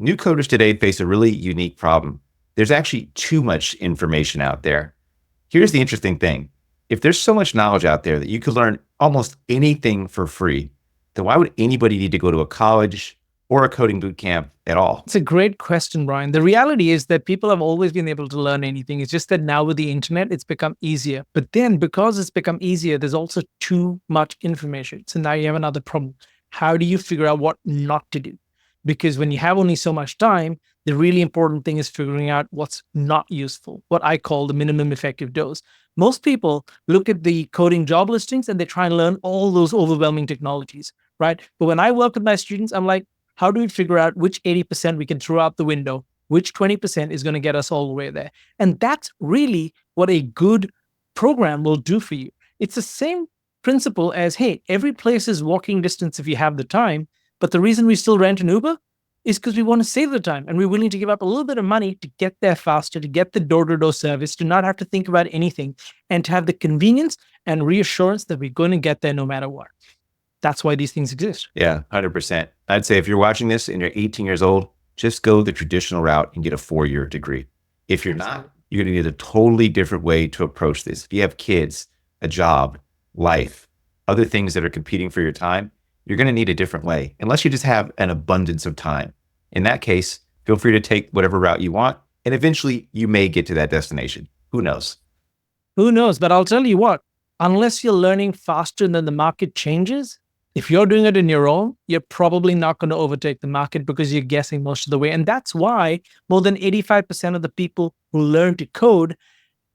New coders today face a really unique problem. There's actually too much information out there. Here's the interesting thing. If there's so much knowledge out there that you could learn almost anything for free, then why would anybody need to go to a college or a coding boot camp at all? It's a great question, Brian. The reality is that people have always been able to learn anything. It's just that now with the internet, it's become easier. But then because it's become easier, there's also too much information. So now you have another problem. How do you figure out what not to do? Because when you have only so much time, the really important thing is figuring out what's not useful, what I call the minimum effective dose. Most people look at the coding job listings and they try and learn all those overwhelming technologies, right? But when I work with my students, I'm like, how do we figure out which 80% we can throw out the window, which 20% is going to get us all the way there? And that's really what a good program will do for you. It's the same principle as, hey, every place is walking distance if you have the time. But the reason we still rent an Uber is because we want to save the time and we're willing to give up a little bit of money to get there faster, to get the door-to-door service, to not have to think about anything, and to have the convenience and reassurance that we're going to get there no matter what. That's why these things exist. Yeah, 100%. I'd say if you're watching this and you're 18 years old, just go the traditional route and get a 4-year degree. If you're not, you're going to need a totally different way to approach this. If you have kids, a job, life, other things that are competing for your time, you're going to need a different way, unless you just have an abundance of time. In that case, feel free to take whatever route you want, and eventually you may get to that destination. Who knows? Who knows? But I'll tell you what, unless you're learning faster than the market changes, if you're doing it in your own, you're probably not going to overtake the market because you're guessing most of the way. And that's why more than 85% of the people who learn to code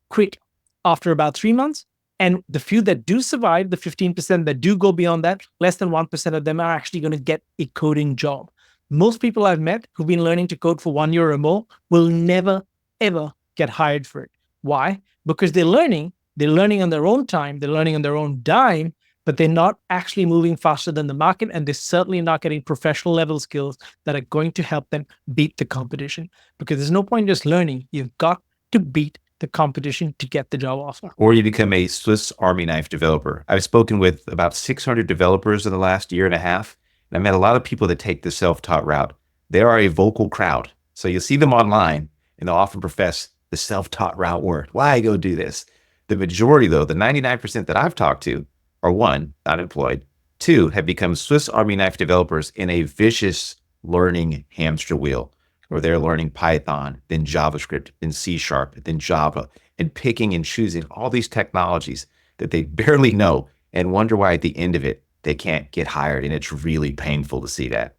quit after about 3 months. And the few that do survive, the 15% that do go beyond that, less than 1% of them are actually going to get a coding job. Most people I've met who've been learning to code for 1 year or more will never, ever get hired for it. Why? Because they're learning on their own time, they're learning on their own dime, but they're not actually moving faster than the market, and they're certainly not getting professional level skills that are going to help them beat the competition. Because there's no point just learning. You've got to beat the competition to get the job offer. Or you become a Swiss Army knife developer. I've spoken with about 600 developers in the last year and a half, and I've met a lot of people that take the self-taught route. They are a vocal crowd. So you'll see them online, and they'll often profess the self-taught route word. Why go do this? The majority, though, the 99% that I've talked to, are one, not employed, two, have become Swiss Army knife developers in a vicious learning hamster wheel, where they're learning Python, then JavaScript, then C#, then Java, and picking and choosing all these technologies that they barely know and wonder why at the end of it, they can't get hired. And it's really painful to see that.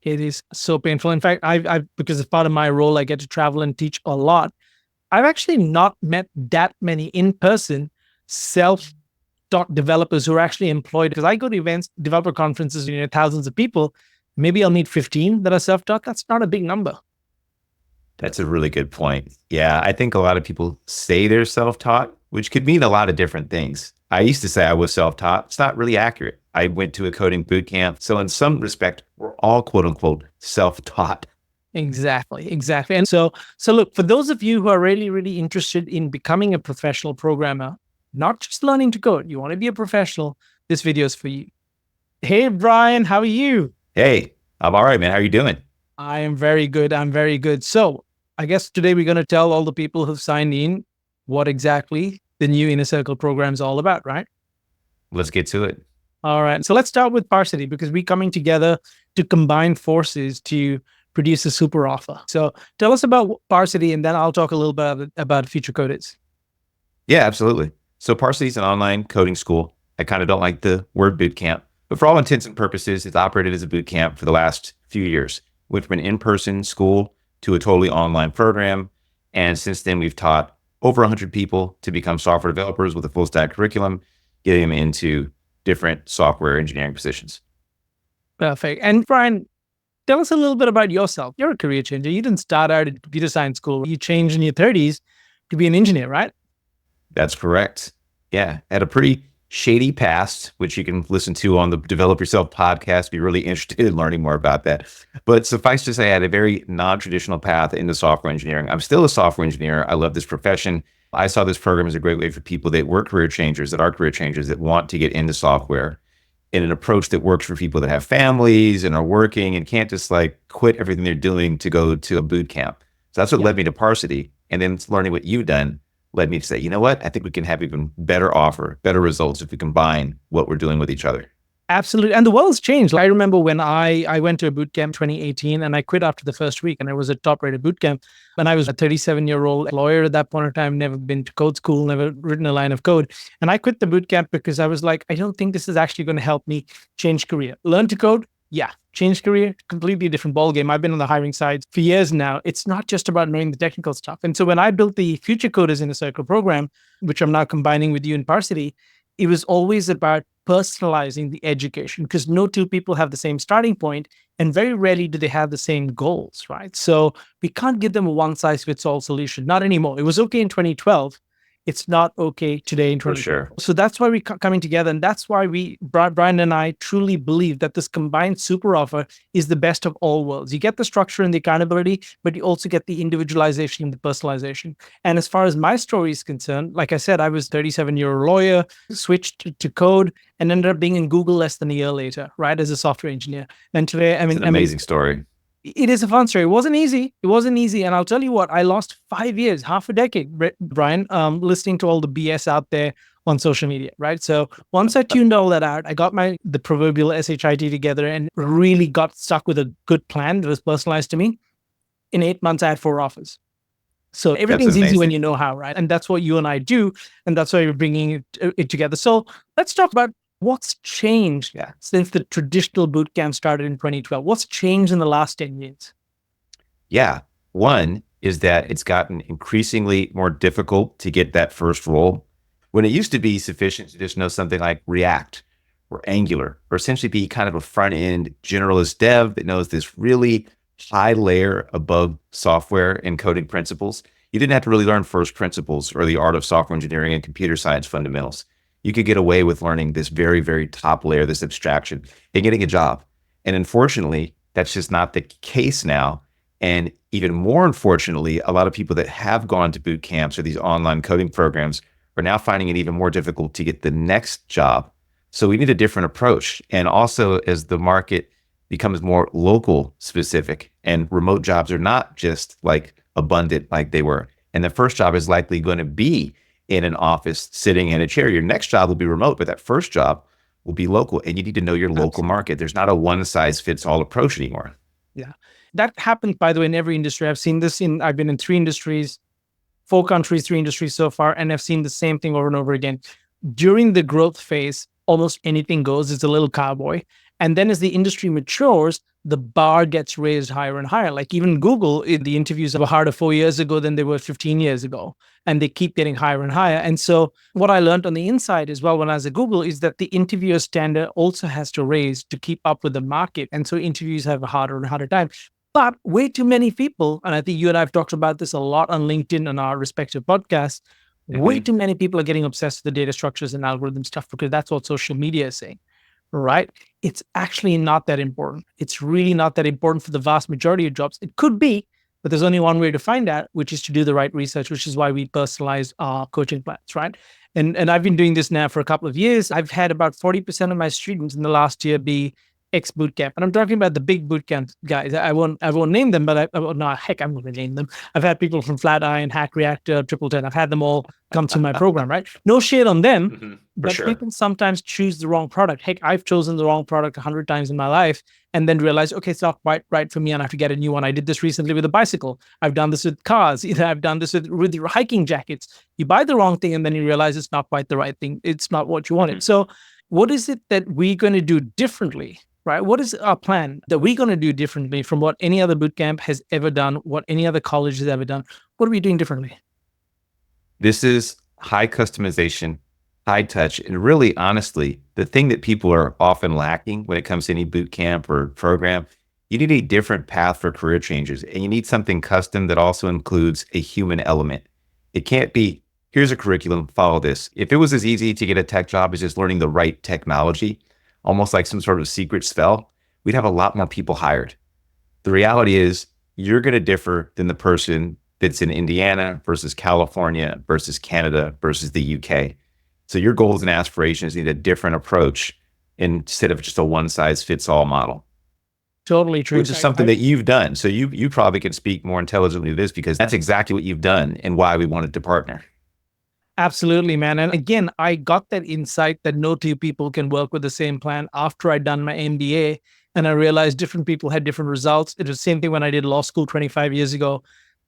It is so painful. In fact, I've because as part of my role, I get to travel and teach a lot. I've actually not met that many in-person self-taught developers who are actually employed. Because I go to events, developer conferences, thousands of people. Maybe I'll meet 15 that are self-taught. That's not a big number. That's a really good point. Yeah, I think a lot of people say they're self-taught, which could mean a lot of different things. I used to say I was self-taught. It's not really accurate. I went to a coding boot camp. So in some respect, we're all quote unquote self-taught. Exactly. And so look, for those of you who are really, really interested in becoming a professional programmer, not just learning to code, you want to be a professional, this video is for you. Hey, Brian, how are you? Hey, I'm all right, man. How are you doing? I am very good. I'm very good. So I guess today we're going to tell all the people who've signed in what exactly the new Inner Circle program is all about, right? Let's get to it. All right. So let's start with Parsity, because we're coming together to combine forces to produce a super offer. So tell us about Parsity, and then I'll talk a little bit about Future Coders. Yeah, absolutely. So Parsity is an online coding school. I kind of don't like the word boot camp, but for all intents and purposes, it's operated as a boot camp for the last few years. Went from an in-person school to a totally online program. And since then, we've taught over 100 people to become software developers with a full stack curriculum, getting them into different software engineering positions. Perfect. And Brian, tell us a little bit about yourself. You're a career changer. You didn't start out at computer science school. You changed in your 30s to be an engineer, right? That's correct. Yeah. Had a pretty shady past, which you can listen to on the Develop Yourself podcast, be really interested in learning more about that. But suffice to say, I had a very non-traditional path into software engineering. I'm still a software engineer. I love this profession. I saw this program as a great way for people that were career changers, that are career changers, that want to get into software. in an approach that works for people that have families and are working and can't just like quit everything they're doing to go to a boot camp. So that's what Yeah. led me to Parsity. And then learning what you've done led me to say, you know what? I think we can have even better offer, better results if we combine what we're doing with each other. Absolutely. And the world's changed. I remember when I went to a boot camp 2018 and I quit after the first week, and it was a top rated boot camp. And I was a 37-year-old lawyer at that point in time, never been to code school, never written a line of code. And I quit the boot camp because I was like, I don't think this is actually going to help me change career. Learn to code? Yeah. Change career? Completely different ballgame. I've been on the hiring side for years now. It's not just about knowing the technical stuff. And so when I built the Future Coders in a Circle program, which I'm now combining with you in Parsity, it was always about personalizing the education, because no two people have the same starting point, and very rarely do they have the same goals, right? So we can't give them a one size fits all solution. Not anymore. It was okay in 2012. It's not okay today in For 2020. sure. So that's why we're coming together. And that's why Brian and I truly believe that this combined super offer is the best of all worlds. You get the structure and the accountability, but you also get the individualization and the personalization. And as far as my story is concerned, like I said, I was a 37-year-old lawyer, switched to code, and ended up being in Google less than a year later, right, as a software engineer. And today, It's an amazing story. it is a fun story. It wasn't easy. It wasn't easy. And I'll tell you what, I lost 5 years, half a decade, Brian, listening to all the BS out there on social media, right? So once I tuned all that out, I got the proverbial SHIT together and really got stuck with a good plan that was personalized to me. In 8 months, I had 4 offers. So That's everything's easy when amazing. you know how, right? And that's what you and I do. And that's why we're bringing it together. So let's talk about what's changed since the traditional boot camp started in 2012. What's changed in the last 10 years? Yeah. One is that it's gotten increasingly more difficult to get that first role. When it used to be sufficient to just know something like React or Angular, or essentially be kind of a front end generalist dev that knows this really high layer above software and coding principles. You didn't have to really learn first principles or the art of software engineering and computer science fundamentals. You could get away with learning this very, very top layer, this abstraction, and getting a job. And unfortunately, that's just not the case now. And even more unfortunately, a lot of people that have gone to boot camps or these online coding programs are now finding it even more difficult to get the next job. So we need a different approach. And also, as the market becomes more local specific and remote jobs are not just like abundant like they were. And the first job is likely going to be in an office sitting in a chair. Your next job will be remote, but that first job will be local, and you need to know your local market. There's not a one size fits all approach anymore. Yeah. That happens, by the way, in every industry. I've been in 3 industries, 4 countries, 3 industries so far, and I've seen the same thing over and over again. During the growth phase, almost anything goes. It's a little cowboy. And then as the industry matures, the bar gets raised higher and higher. Like even Google, the interviews were harder 4 years ago than they were 15 years ago. And they keep getting higher and higher. And so what I learned on the inside as well when I was at Google is that the interviewer standard also has to raise to keep up with the market. And so interviews have a harder and harder time. But way too many people, and I think you and I have talked about this a lot on LinkedIn and our respective podcasts, way too many people are getting obsessed with the data structures and algorithm stuff because that's what social media is saying, right? It's actually not that important. It's really not that important for the vast majority of jobs. It could be, but there's only one way to find out, which is to do the right research, which is why we personalize our coaching plans, right? And I've been doing this now for a couple of years. I've had about 40% of my students in the last year be ex-bootcamp. And I'm talking about the big bootcamp guys. I won't name them, but I'm going to name them. I've had people from Flatiron, Hack Reactor, Triple 10. I've had them all come to my program, right? No shade on them, but sure. people sometimes choose the wrong product. Heck, I've chosen the wrong product 100 times in my life and then realized, okay, it's not quite right for me and I have to get a new one. I did this recently with a bicycle. I've done this with cars. I've done this with your hiking jackets. You buy the wrong thing and then you realize it's not quite the right thing. It's not what you wanted. So what is it that we're going to do differently? Right? What is our plan that we're going to do differently from what any other bootcamp has ever done, what any other college has ever done? What are we doing differently? This is high customization, high touch, and really, honestly, the thing that people are often lacking when it comes to any bootcamp or program, you need a different path for career changes, and you need something custom that also includes a human element. It can't be, here's a curriculum, follow this. If it was as easy to get a tech job as just learning the right technology, almost like some sort of secret spell, we'd have a lot more people hired. The reality is you're going to differ than the person that's in Indiana versus California versus Canada versus the UK. So your goals and aspirations need a different approach instead of just a one size fits all model, Totally true. which is something that you've done. So you probably can speak more intelligently to this because that's exactly what you've done and why we wanted to partner. Absolutely, man. And again, I got that insight that no two people can work with the same plan after I'd done my MBA. And I realized different people had different results. It was the same thing when I did law school 25 years ago.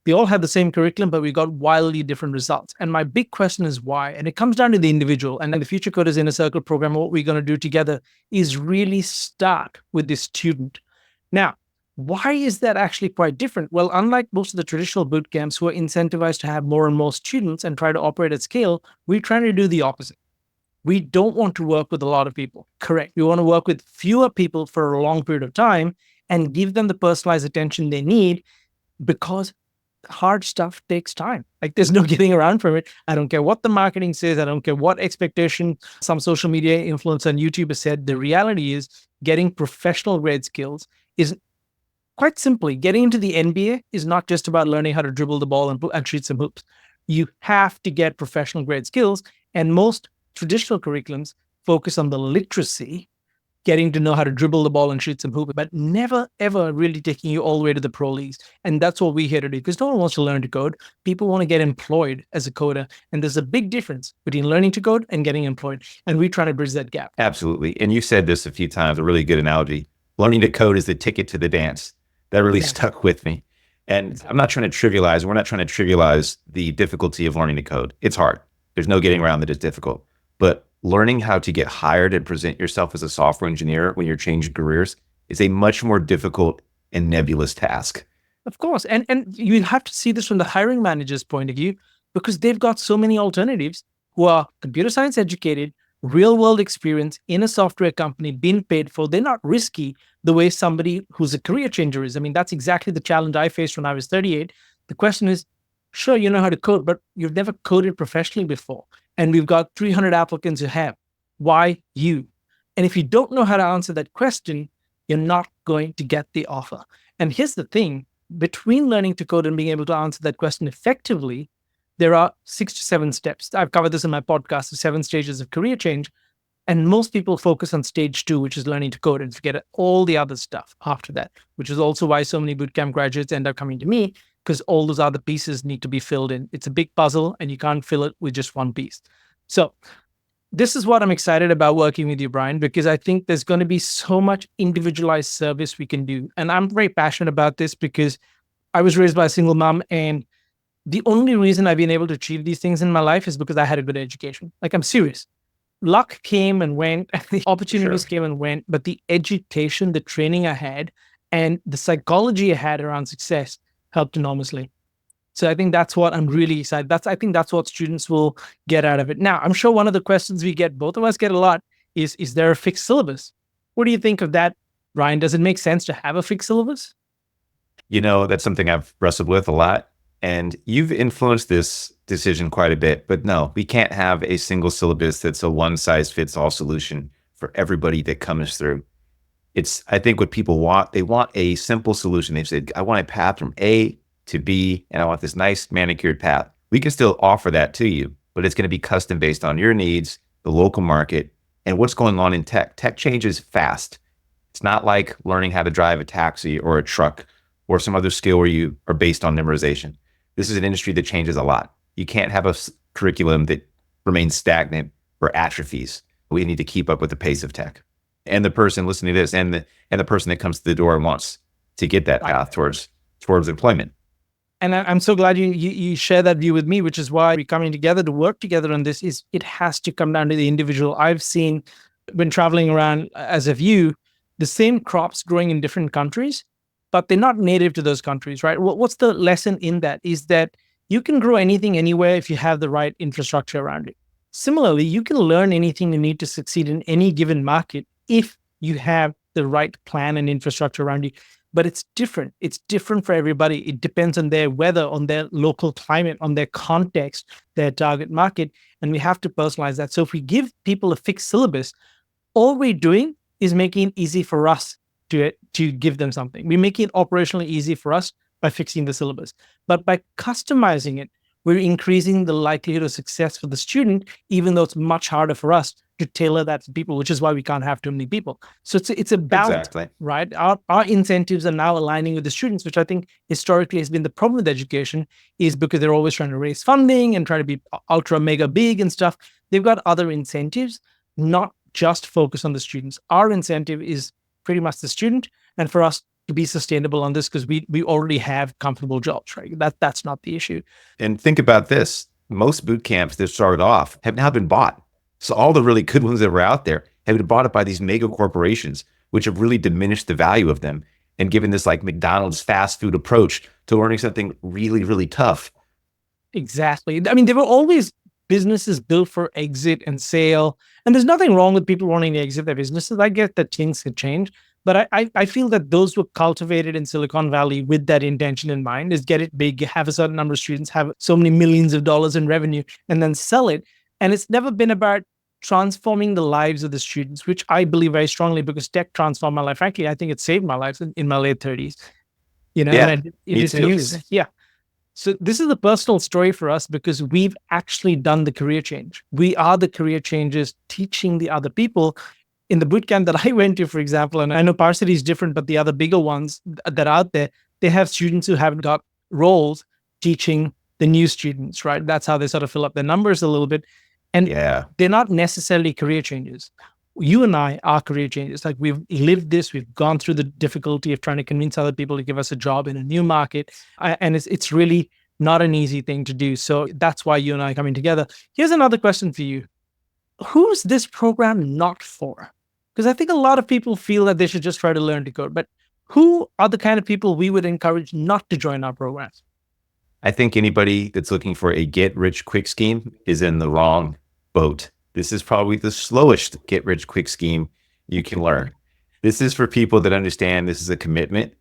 They all had the same curriculum, but we got wildly different results. And my big question is why? And it comes down to the individual. And the Future Coders Inner Circle program, what we're going to do together is really start with the student. Now, why is that actually quite different? Well, unlike most of the traditional boot camps who are incentivized to have more and more students and try to operate at scale, we're trying to do the opposite. We don't want to work with a lot of people. Correct. We want to work with fewer people for a long period of time and give them the personalized attention they need because hard stuff takes time. Like there's no getting around from it. I don't care what the marketing says. I don't care what expectation some social media influencer and YouTuber said. The reality is getting professional grade skills is quite simply, getting into the NBA is not just about learning how to dribble the ball and shoot some hoops. You have to get professional grade skills. And most traditional curriculums focus on the literacy, getting to know how to dribble the ball and shoot some hoops, but never, ever really taking you all the way to the pro leagues. And that's what we're here to do because no one wants to learn to code. People want to get employed as a coder. And there's a big difference between learning to code and getting employed. And we're trying to bridge that gap. Absolutely. And you said this a few times, a really good analogy. Learning to code is the ticket to the dance. That really stuck with me. And I'm not trying to trivialize, we're not trying to trivialize the difficulty of learning to code. It's hard. There's no getting around that it's difficult. But learning how to get hired and present yourself as a software engineer when you're changing careers is a much more difficult and nebulous task. Of course. And you have to see this from the hiring manager's point of view because they've got so many alternatives who are computer science educated, real world experience in a software company, being paid for. They're not risky the way somebody who's a career changer is. I mean, that's exactly the challenge I faced when I was 38. The question is, sure, you know how to code, but you've never coded professionally before. And we've got 300 applicants who have. Why you? And if you don't know how to answer that question, you're not going to get the offer. And here's the thing, between learning to code and being able to answer that question effectively, there are 6 to 7 steps. I've covered this in my podcast, the 7 stages of career change. And most people focus on stage 2, which is learning to code, and forget all the other stuff after that, which is also why so many bootcamp graduates end up coming to me because all those other pieces need to be filled in. It's a big puzzle and you can't fill it with just one piece. So this is what I'm excited about working with you, Brian, because I think there's going to be so much individualized service we can do. And I'm very passionate about this because I was raised by a single mom, and the only reason I've been able to achieve these things in my life is because I had a good education. Like, I'm serious. Luck came and went, the opportunities came and went, but the education, the training I had, and the psychology I had around success helped enormously. So I think that's what I'm really excited. I think that's what students will get out of it. Now, I'm sure one of the questions we get, both of us get a lot, is there a fixed syllabus? What do you think of that, Ryan? Does it make sense to have a fixed syllabus? You know, that's something I've wrestled with a lot. And you've influenced this decision quite a bit, but no, we can't have a single syllabus that's a one size fits all solution for everybody that comes through. It's, I think what people want, they want a simple solution. They've said, I want a path from A to B, and I want this nice manicured path. We can still offer that to you, but it's going to be custom based on your needs, the local market, and what's going on in tech. Tech changes fast. It's not like learning how to drive a taxi or a truck or some other skill where you are based on memorization. This is an industry that changes a lot. You can't have a curriculum that remains stagnant or atrophies. We need to keep up with the pace of tech. And the person listening to this and the person that comes to the door and wants to get that path towards employment. And I'm so glad you share that view with me, which is why we're coming together to work together on this. Is it has to come down to the individual. I've seen when traveling around as of you, the same crops growing in different countries, but they're not native to those countries, right? What's the lesson in that is that you can grow anything anywhere if you have the right infrastructure around it. Similarly, you can learn anything you need to succeed in any given market if you have the right plan and infrastructure around you. But it's different. It's different for everybody. It depends on their weather, on their local climate, on their context, their target market. And we have to personalize that. So if we give people a fixed syllabus, all we're doing is making it easy for us to give them something. We're making it operationally easy for us by fixing the syllabus. But by customizing it, we're increasing the likelihood of success for the student, even though it's much harder for us to tailor that to people, which is why we can't have too many people. So it's about, Exactly. right? Our incentives are now aligning with the students, which I think historically has been the problem with education, is because they're always trying to raise funding and try to be ultra mega big and stuff. They've got other incentives, not just focus on the students. Our incentive is pretty much the student, and for us to be sustainable on this, because we already have comfortable jobs, right? That's not the issue. And think about this. Most boot camps that started off have now been bought. So all the really good ones that were out there have been bought up by these mega corporations, which have really diminished the value of them and given this like McDonald's fast food approach to learning something really, really tough. Exactly. I mean, there were always businesses built for exit and sale. And there's nothing wrong with people wanting to exit their businesses. I get that things could change. But I feel that those were cultivated in Silicon Valley with that intention in mind, is get it big, have a certain number of students, have so many millions of dollars in revenue, and then sell it. And it's never been about transforming the lives of the students, which I believe very strongly, because tech transformed my life. Frankly, I think it saved my life in my late 30s, and Yeah, it me is too. news. Yeah. So this is a personal story for us because we've actually done the career change. We are the career changers teaching the other people. In the bootcamp that I went to, for example, and I know Parsity is different, but the other bigger ones that are out there, they have students who haven't got roles teaching the new students, right? That's how they sort of fill up their numbers a little bit. And Yeah. they're not necessarily career changers. You and I are career changers. Like, we've lived this, we've gone through the difficulty of trying to convince other people to give us a job in a new market. And it's really not an easy thing to do. So that's why you and I are coming together. Here's another question for you. Who's this program not for? Because I think a lot of people feel that they should just try to learn to code, but who are the kind of people we would encourage not to join our programs? I think anybody that's looking for a get rich quick scheme is in the wrong boat. This is probably the slowest get rich quick scheme you can learn. This is for people that understand this is a commitment,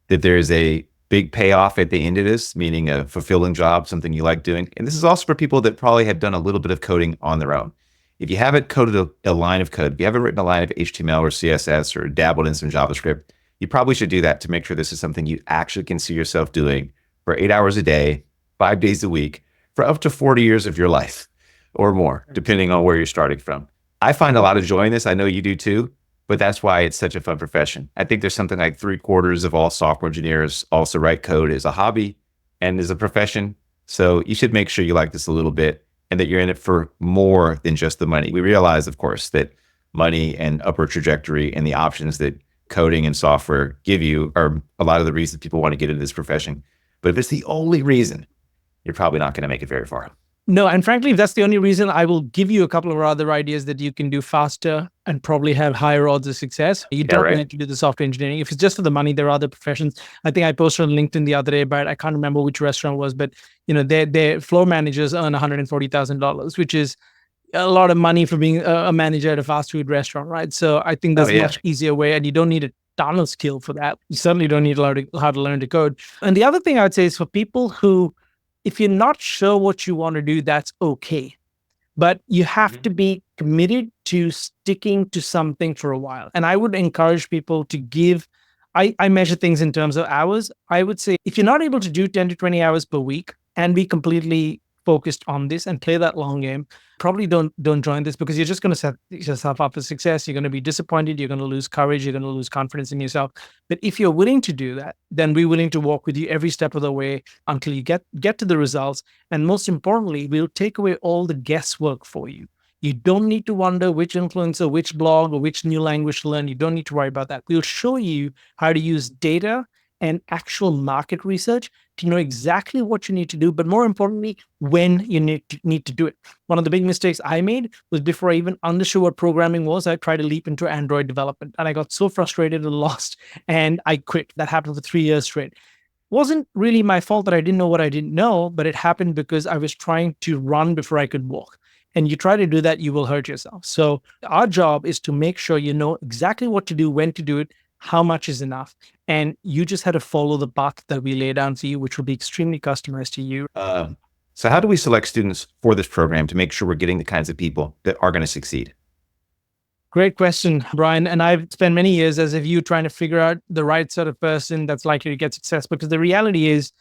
that there's a big payoff at the end of this, meaning a fulfilling job, something you like doing. And this is also for people that probably have done a little bit of coding on their own. If you haven't coded a line of code, if you haven't written a line of HTML or CSS or dabbled in some JavaScript, you probably should do that to make sure this is something you actually can see yourself doing for 8 hours a day, 5 days a week, for up to 40 years of your life or more, depending on where you're starting from. I find a lot of joy in this. I know you do too, but that's why it's such a fun profession. I think there's something like 3/4 of all software engineers also write code as a hobby and as a profession. So you should make sure you like this a little bit and that you're in it for more than just the money. We realize, of course, that money and upward trajectory and the options that coding and software give you are a lot of the reasons people want to get into this profession. But if it's the only reason, you're probably not going to make it very far. No, and frankly, if that's the only reason, I will give you a couple of other ideas that you can do faster and probably have higher odds of success. You don't Right. need to do the software engineering. If it's just for the money, there are other professions. I think I posted on LinkedIn the other day, but I can't remember which restaurant it was, but their floor managers earn $140,000, which is a lot of money for being a manager at a fast food restaurant, right? So I think Oh, there's a yeah. much easier way, and you don't need a ton of skill for that. You certainly don't need how to learn to code. And the other thing I would say is, for people who, if you're not sure what you want to do, that's okay. But you have Mhm. to be committed to sticking to something for a while. And I would encourage people to give, I measure things in terms of hours. I would say, if you're not able to do 10 to 20 hours per week and be completely focused on this and play that long game, probably don't join this, because you're just going to set yourself up for success. You're going to be disappointed. You're going to lose courage. You're going to lose confidence in yourself. But if you're willing to do that, then we're willing to walk with you every step of the way until you get to the results. And most importantly, we'll take away all the guesswork for you. You don't need to wonder which influencer, which blog, or which new language to learn. You don't need to worry about that. We'll show you how to use data and actual market research to know exactly what you need to do, but more importantly, when you need to do it. One of the big mistakes I made was, before I even understood what programming was, I tried to leap into Android development, and I got so frustrated and lost, and I quit. That happened for 3 years straight. Wasn't really my fault that I didn't know what I didn't know, but it happened because I was trying to run before I could walk. And you try to do that, you will hurt yourself. So our job is to make sure you know exactly what to do, when to do it, how much is enough. And you just had to follow the path that we lay down for you, which will be extremely customized to you. So how do we select students for this program to make sure we're getting the kinds of people that are going to succeed? Great question, Brian. And I've spent many years as if you trying to figure out the right sort of person that's likely to get success, because the reality is,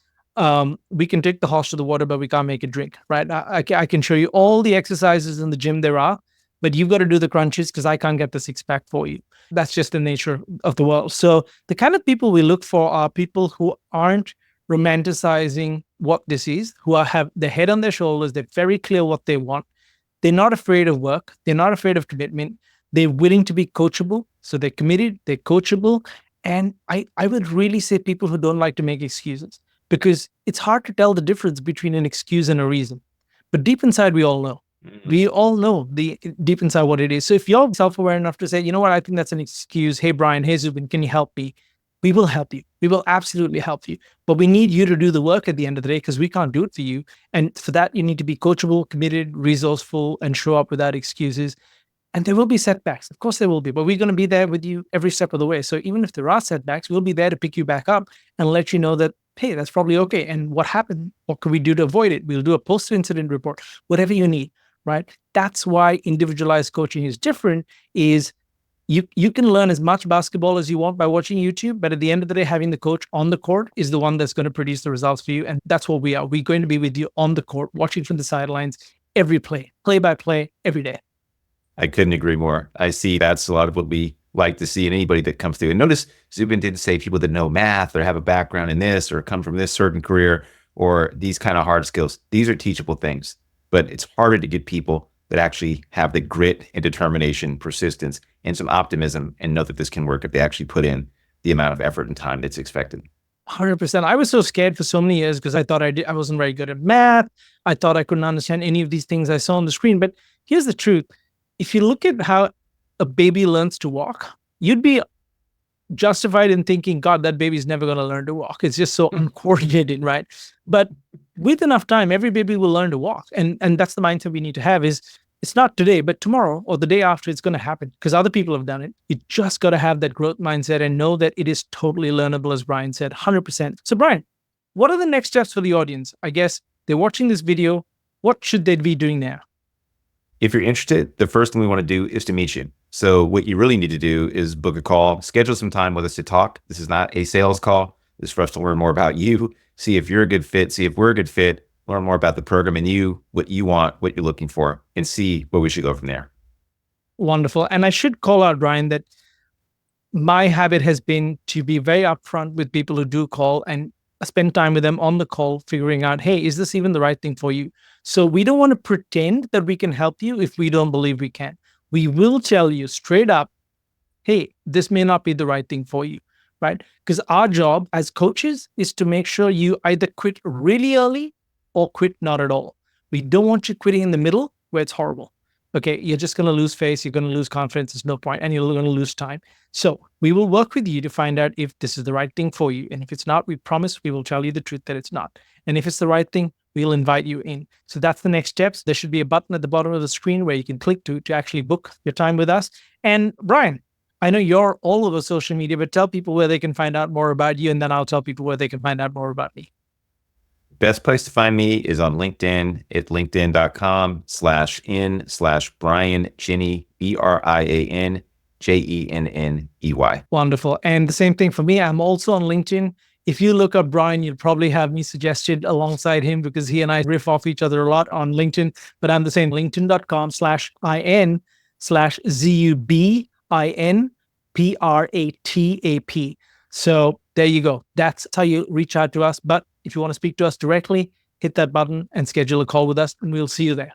We can take the horse to the water, but we can't make it drink, right? I can show you all the exercises in the gym there are, but you've got to do the crunches because I can't get the six pack for you. That's just the nature of the world. So the kind of people we look for are people who aren't romanticizing what this is, who have their head on their shoulders. They're very clear what they want. They're not afraid of work. They're not afraid of commitment. They're willing to be coachable. So they're committed, they're coachable. And I would really say people who don't like to make excuses, because it's hard to tell the difference between an excuse and a reason. But deep inside, we all know. We all know the deep inside what it is. So if you're self-aware enough to say, you know what, I think that's an excuse. Hey, Brian, hey, Zubin, can you help me? We will help you. We will absolutely help you. But we need you to do the work at the end of the day because we can't do it for you. And for that, you need to be coachable, committed, resourceful, and show up without excuses. And there will be setbacks. Of course, there will be, but we're going to be there with you every step of the way. So even if there are setbacks, we'll be there to pick you back up and let you know that, hey, that's probably okay. And what happened? What can we do to avoid it? We'll do a post-incident report, whatever you need, right? That's why individualized coaching is different. Is you can learn as much basketball as you want by watching YouTube, but at the end of the day, having the coach on the court is the one that's going to produce the results for you. And that's what we are. We're going to be with you on the court, watching from the sidelines, every play by play, every day. I couldn't agree more. I see that's a lot of what we like to see in anybody that comes through. And notice Zubin didn't say people that know math or have a background in this or come from this certain career or these kind of hard skills. These are teachable things, but it's harder to get people that actually have the grit and determination, persistence, and some optimism and know that this can work if they actually put in the amount of effort and time that's expected. 100%. I was so scared for so many years because I thought I wasn't very good at math. I thought I couldn't understand any of these things I saw on the screen. But here's the truth. If you look at how a baby learns to walk, you'd be justified in thinking, God, that baby's never going to learn to walk. It's just so uncoordinated, right? But with enough time, every baby will learn to walk. And that's the mindset we need to have is it's not today, but tomorrow or the day after, it's going to happen because other people have done it. You just got to have that growth mindset and know that it is totally learnable, as Brian said, 100%. So Brian, what are the next steps for the audience? I guess they're watching this video. What should they be doing now? If you're interested, the first thing we want to do is to meet you. So what you really need to do is book a call, schedule some time with us to talk. This is not a sales call. This is for us to learn more about you, see if you're a good fit, see if we're a good fit, learn more about the program and you, what you want, what you're looking for, and see where we should go from there. Wonderful. And I should call out, Brian, that my habit has been to be very upfront with people who do call and spend time with them on the call, figuring out, hey, is this even the right thing for you? So we don't want to pretend that we can help you if we don't believe we can. We will tell you straight up, hey, this may not be the right thing for you, right? Because our job as coaches is to make sure you either quit really early or quit not at all. We don't want you quitting in the middle where it's horrible. Okay, you're just going to lose face, you're going to lose confidence, there's no point, and you're going to lose time. So we will work with you to find out if this is the right thing for you. And if it's not, we promise we will tell you the truth that it's not. And if it's the right thing, we'll invite you in. So that's the next steps. There should be a button at the bottom of the screen where you can click to actually book your time with us. And Brian, I know you're all over social media, but tell people where they can find out more about you, and then I'll tell people where they can find out more about me. Best place to find me is on LinkedIn at linkedin.com/in/Brian Jenney, BrianJenney. Wonderful. And the same thing for me. I'm also on LinkedIn. If you look up Brian, you'll probably have me suggested alongside him because he and I riff off each other a lot on LinkedIn. But I'm the same, linkedin.com/in/ZUBINPRATAP. So there you go. That's how you reach out to us. But if you want to speak to us directly, hit that button and schedule a call with us, and we'll see you there.